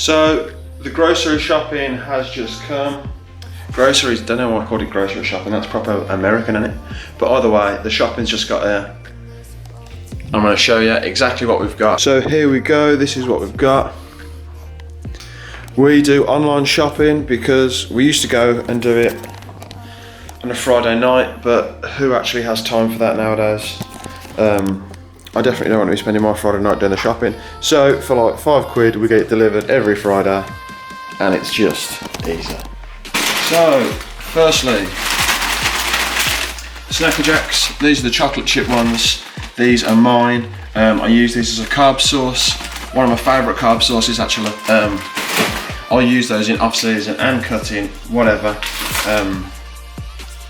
So the grocery shopping has just come. Groceries, don't know why I called it grocery shopping, that's proper American, isn't it? But either way, the shopping's just got here. I'm going to show you exactly what we've got. So here we go, this is what we've got. We do online shopping because we used to go and do it on a Friday night, but who actually has time for that nowadays? I definitely don't want to be spending my Friday night doing the shopping. So for like £5 we get it delivered every Friday and it's just easy. So firstly, Snacker Jacks, these are the chocolate chip ones. These are mine. I use these as a carb sauce. One of my favourite carb sauces actually. I use those in off season and cutting, whatever.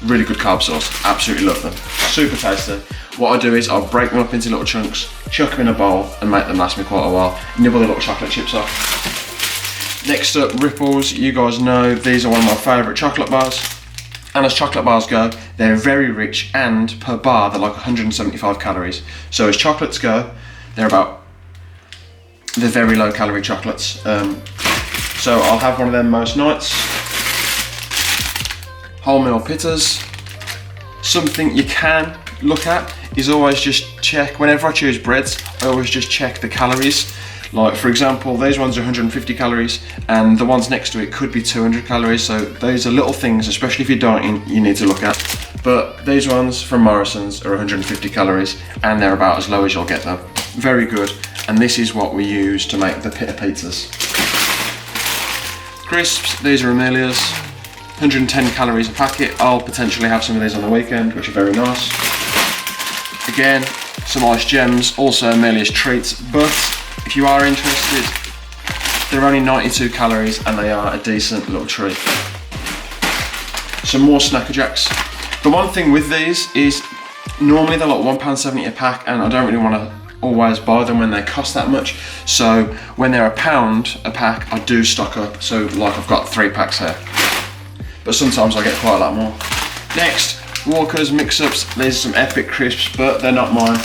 Really good carb sauce, absolutely love them. Super tasty. What I do is I'll break them up into little chunks, chuck them in a bowl and make them last me quite a while. Nibble the little chocolate chips off. Next up, Ripples. You guys know these are one of my favourite chocolate bars. And as chocolate bars go, they're very rich and per bar they're like 175 calories. So as chocolates go, they're very low calorie chocolates. So I'll have one of them most nights. Wholemeal pittas. Something you can look at is always just check, whenever I choose breads, I always just check the calories. Like for example, these ones are 150 calories and the ones next to it could be 200 calories. So those are little things, especially if you're dieting, you need to look at. But these ones from Morrison's are 150 calories and they're about as low as you'll get them. Very good. And this is what we use to make the pita pizzas. Crisps, these are Amelia's. 110 calories a packet. I'll potentially have some of these on the weekend, which are very nice. Again, some Ice Gems, also Amelia's treats, but if you are interested, they're only 92 calories and they are a decent little treat. Some more Snacker Jacks. The one thing with these is normally they're like £1.70 a pack and I don't really want to always buy them when they cost that much. So when they're £1 a pack, I do stock up. So like I've got 3 packs here. But sometimes I get quite a lot more. Next, Walker's mix-ups. These are some epic crisps, but they're not mine.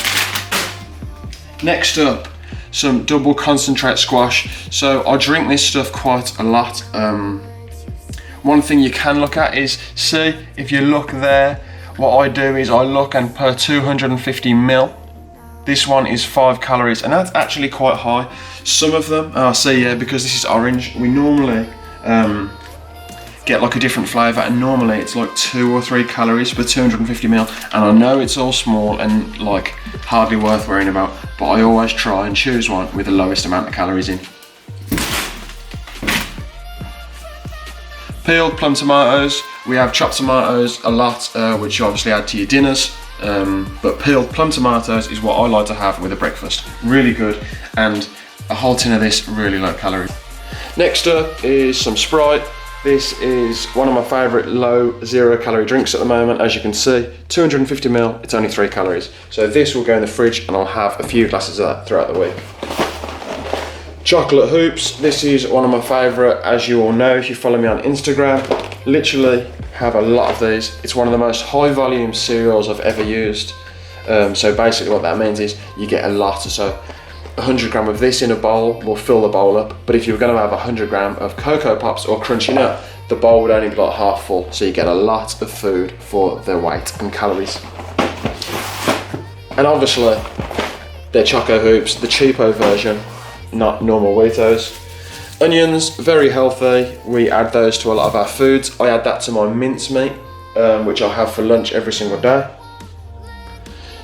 Next up, some double concentrate squash. So I drink this stuff quite a lot. One thing you can look at is, see, if you look there, what I do is I look and per 250 ml, this one is 5 calories, and that's actually quite high. Some of them, see, yeah, because this is orange, we normally get like a different flavour, and normally it's like 2 or 3 calories per 250 ml, and I know it's all small and like hardly worth worrying about, but I always try and choose one with the lowest amount of calories in. Peeled plum tomatoes. We have chopped tomatoes a lot, which you obviously add to your dinners, but peeled plum tomatoes is what I like to have with a breakfast. Really good, and a whole tin of this, really low calorie. Next up is some Sprite. This is one of my favourite low 0 calorie drinks at the moment. As you can see, 250 ml, it's only 3 calories. So this will go in the fridge and I'll have a few glasses of that throughout the week. Chocolate hoops, this is one of my favourite, as you all know if you follow me on Instagram. Literally have a lot of these. It's one of the most high volume cereals I've ever used. So basically what that means is you get a lot. So 100 gram of this in a bowl will fill the bowl up, but if you were going to have 100 gram of Cocoa Pops or Crunchy Nut, the bowl would only be like half full, so you get a lot of food for their weight and calories. And obviously, they're Choco Hoops, the cheapo version, not normal Wheatos. Onions, very healthy, we add those to a lot of our foods. I add that to my mincemeat, which I have for lunch every single day.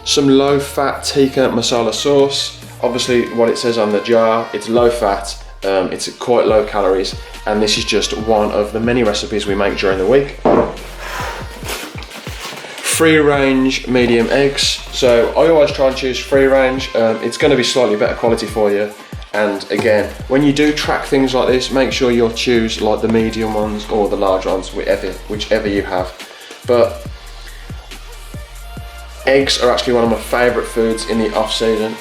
Some low fat tikka masala sauce. Obviously what it says on the jar, it's low fat, it's quite low calories, and this is just one of the many recipes we make during the week. Free range medium eggs. So I always try and choose free range. It's going to be slightly better quality for you. And again, when you do track things like this, make sure you'll choose like the medium ones or the large ones, whichever you have. But eggs are actually one of my favourite foods in the off season.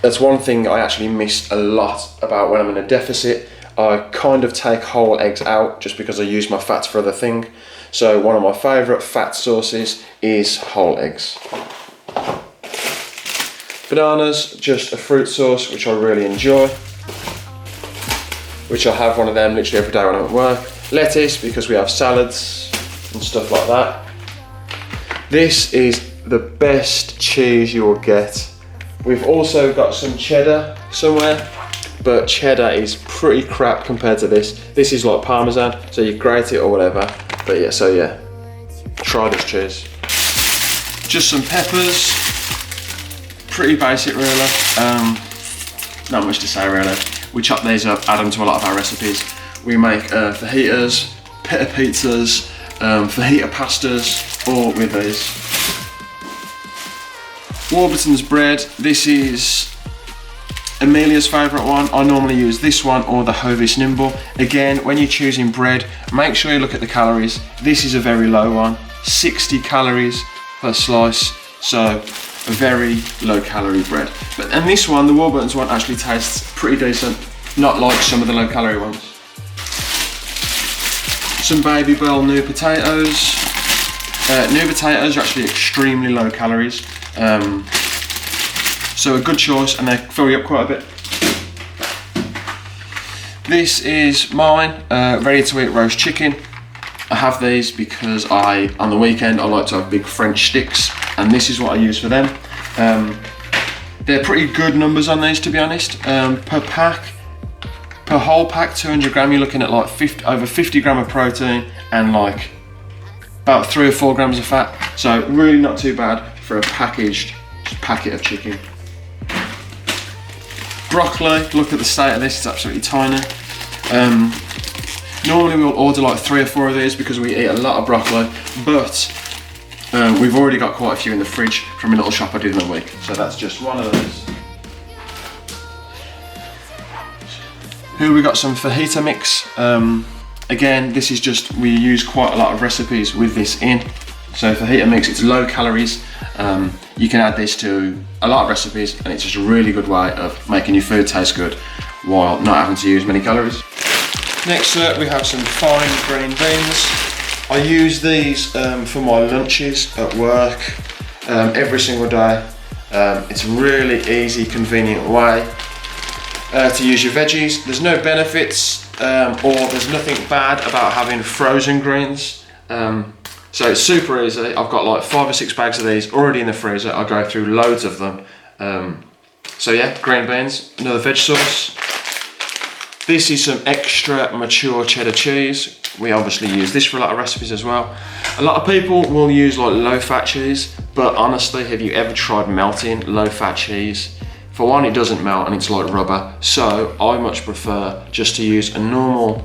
That's one thing I actually missed a lot about when I'm in a deficit. I kind of take whole eggs out just because I use my fats for other things. So one of my favourite fat sources is whole eggs. Bananas, just a fruit sauce which I really enjoy. which I have one of them literally every day when I'm at work. Lettuce, because we have salads and stuff like that. This is the best cheese you will get. We've also got some cheddar somewhere, but cheddar is pretty crap compared to this. This is like Parmesan, so you grate it or whatever. But yeah, so yeah, try this cheese. Just some peppers, pretty basic really. Not much to say really. We chop these up, add them to a lot of our recipes. We make fajitas, pita pizzas, fajita pastas, all with these. Warburton's bread, this is Amelia's favourite one. I normally use this one or the Hovis Nimble. Again, when you're choosing bread, make sure you look at the calories. This is a very low one, 60 calories per slice, so a very low calorie bread. And this one, the Warburton's one, actually tastes pretty decent, not like some of the low calorie ones. Some Baby Bell new potatoes. New potatoes are actually extremely low calories, so a good choice, and they fill you up quite a bit. This is mine, ready to eat roast chicken. I have these because on the weekend I like to have big French sticks, and this is what I use for them. They're pretty good numbers on these, to be honest. Per whole pack, 200 gram, you're looking at like over 50 gram of protein and like about 3 or 4 grams of fat. So really not too bad for a packaged packet of chicken. Broccoli, look at the state of this, it's absolutely tiny. Normally we'll order like 3 or 4 of these because we eat a lot of broccoli, but we've already got quite a few in the fridge from a little shop I did in the week. So that's just one of those. Here we got some fajita mix. Again, this is just, we use quite a lot of recipes with this in. So fajita mix, it's low calories. You can add this to a lot of recipes, and it's just a really good way of making your food taste good while not having to use many calories. Next up, we have some fine green beans. I use these for my lunches at work every single day. It's a really easy, convenient way to use your veggies. There's no benefits or there's nothing bad about having frozen greens. So it's super easy. I've got like 5 or 6 bags of these already in the freezer. I go through loads of them. So yeah, green beans, another veg sauce. This is some extra mature cheddar cheese. We obviously use this for a lot of recipes as well. A lot of people will use like low-fat cheese, but honestly, have you ever tried melting low-fat cheese? For one, it doesn't melt and it's like rubber, so I much prefer just to use a normal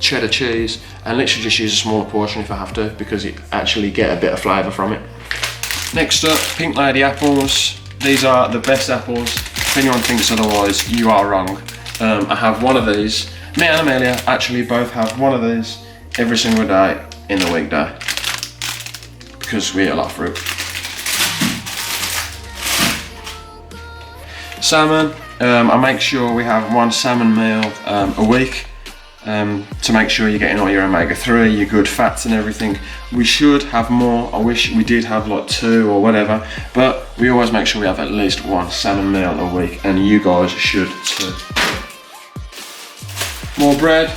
cheddar cheese and literally just use a smaller portion if I have to, because you actually get a bit of flavour from it. Next up, Pink Lady apples. These are the best apples. If anyone thinks otherwise, you are wrong. I have one of these. Me and Amelia actually both have one of these every single day in the weekday because we eat a lot of fruit. Salmon, I make sure we have 1 salmon meal a week to make sure you're getting all your omega-3, your good fats and everything. We should have more. I wish we did have like 2 or whatever, but we always make sure we have at least 1 salmon meal a week, and you guys should too. More bread,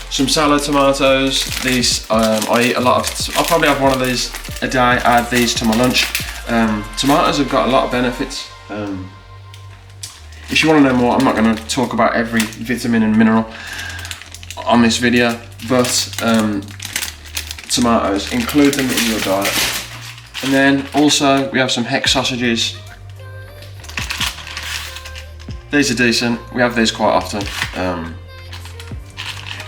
some salad tomatoes. These I eat a lot of. I'll probably have one of these a day. Add these to my lunch. Tomatoes have got a lot of benefits. If you want to know more, I'm not going to talk about every vitamin and mineral on this video, but tomatoes, include them in your diet. And then also we have some hex sausages. These are decent, we have these quite often.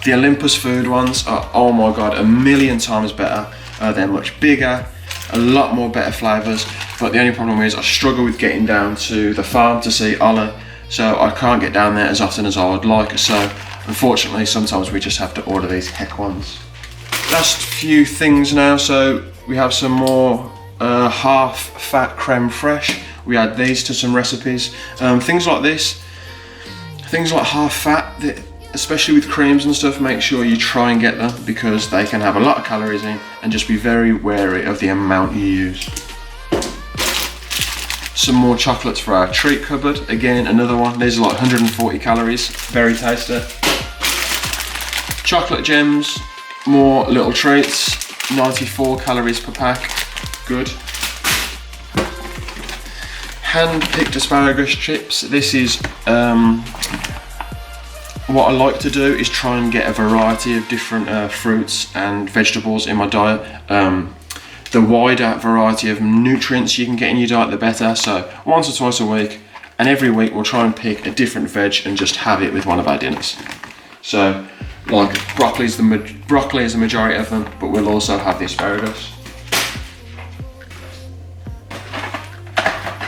The Olympus food ones are, oh my god, a million times better. They're much bigger, a lot more better flavours, but the only problem is I struggle with getting down to the farm to see Ollie, so I can't get down there as often as I would like, so unfortunately sometimes we just have to order these heck ones. Last few things now, so we have some more half fat creme fraiche. We add these to some recipes. Things like this, things like half fat, especially with creams and stuff, make sure you try and get them because they can have a lot of calories in, and just be very wary of the amount you use. Some more chocolates for our treat cupboard. Again, another one. These are like 140 calories, very tasty. Chocolate gems, more little treats, 94 calories per pack, good. Hand-picked asparagus chips. This is, what I like to do is try and get a variety of different fruits and vegetables in my diet. The wider variety of nutrients you can get in your diet, the better. So once or twice a week, and every week we'll try and pick a different veg and just have it with one of our dinners. So like broccoli is the majority of them, but we'll also have the asparagus.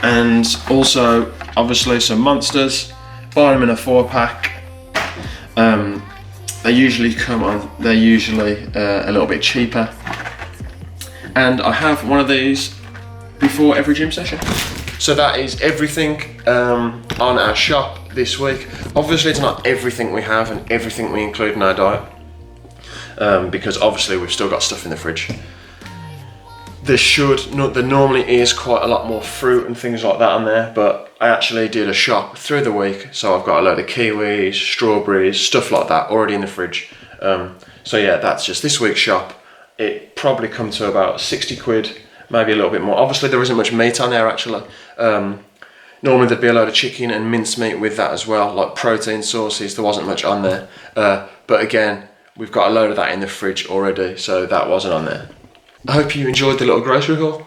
And also obviously some Monsters, buy them in a 4-pack. They usually they're usually a little bit cheaper. And I have one of these before every gym session. So that is everything on our shop this week. Obviously it's not everything we have and everything we include in our diet, because obviously we've still got stuff in the fridge. There normally is quite a lot more fruit and things like that on there, but I actually did a shop through the week, so I've got a load of kiwis, strawberries, stuff like that already in the fridge. So yeah, that's just this week's shop. It probably come to about 60 quid, maybe a little bit more. Obviously there isn't much meat on there actually. Normally there'd be a load of chicken and mincemeat with that as well, like protein sources. There wasn't much on there, but again, we've got a load of that in the fridge already, so that wasn't on there. I hope you enjoyed the little grocery haul.